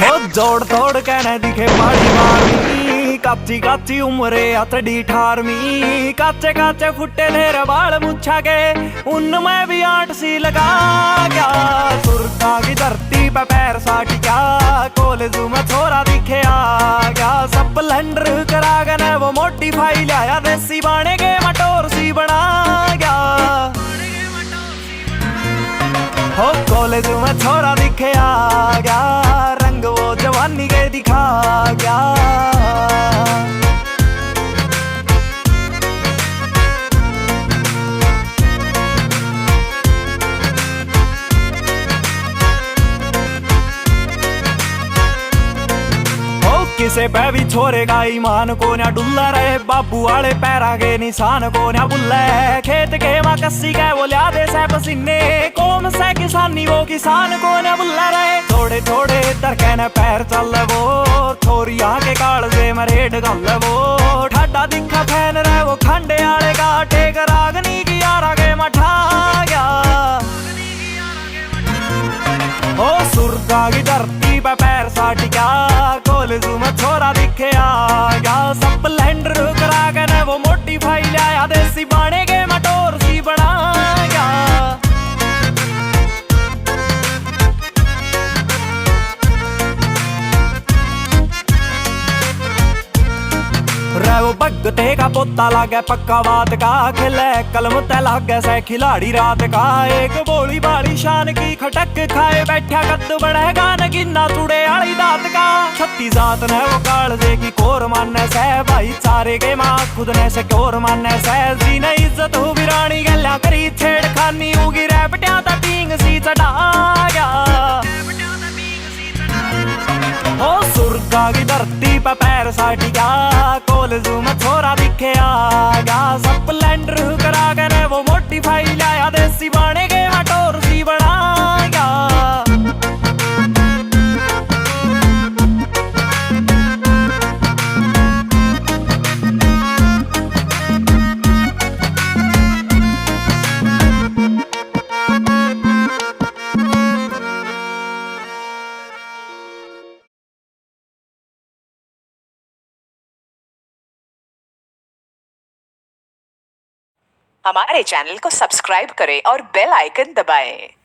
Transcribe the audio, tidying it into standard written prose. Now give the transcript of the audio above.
हो जोड़ तोड़ कहने दिखे बड़ी मारनी, काची काची उम्रे अतड़ी ठारमी, काचे काचे फुटे तेरे बाल मुच्छा के उनमें भी आठ सी लगा क्या। सुरगा की धरती पे पैर साटी क्या, कॉलेज में छोरा दिखे आ गया। स्प्लेंडर करा गए वो मोडिफाई लाया, देसी बाणे के मटोर सी बना गया। हो कॉलेज में छोरा दिखे आ गया, रंग वो जवानी के दिखा गया। किसे पे भी छोरे का ईमान को ना डुल्ला रहे, बाबू वाले पैरा के निशान को ना बुल्ला। खेत के माँ कस्सी के वो लिया दे से पसीने, कौन से किसानी वो किसान को ना बुल्ला रहे। थोड़े थोड़े तरके न पैर चल वो, छोरिया के काल से मरेड गल वो। ठाडा दिखा फैन रहे वो खंडे आले का, टेक रागनी की यारा के मठा गया। ओ सुरगा की धरती पे पैर साट गया, कॉलेज में छोरा दिखे आ गया। स्प्लेंडर करा के वो मोडिफाई लाया, देसी बाणे के मटोर सी बना गया। वो भगते का पोता लागे पक्का बात का, खिले कलम ते लागे से खिलाड़ी रात का। एक बोली बाली शान की खटक खाए बैठा, कद बढ़ेगा न गिन्ना चुड़े आली दात का। 36 जात ने वो कालजे की कोर माने से, भाईचारे के माँ खुद ने से कोर माने से। जी ने इज्जत हो बिरानी गल्ला करी छेड़खानी, उगी रैपटिया ता टींग सी चढ़ा गया। ओ सुरगा की धरती पे पैर साट गया, कॉलेज में छोरा दिखे आ गया। स्प्लेंडर करा के वो मोडिफाई लाया, देसी बाणे के मटोर सी बना गया। हमारे चैनल को सब्सक्राइब करें और बेल आइकन दबाएं।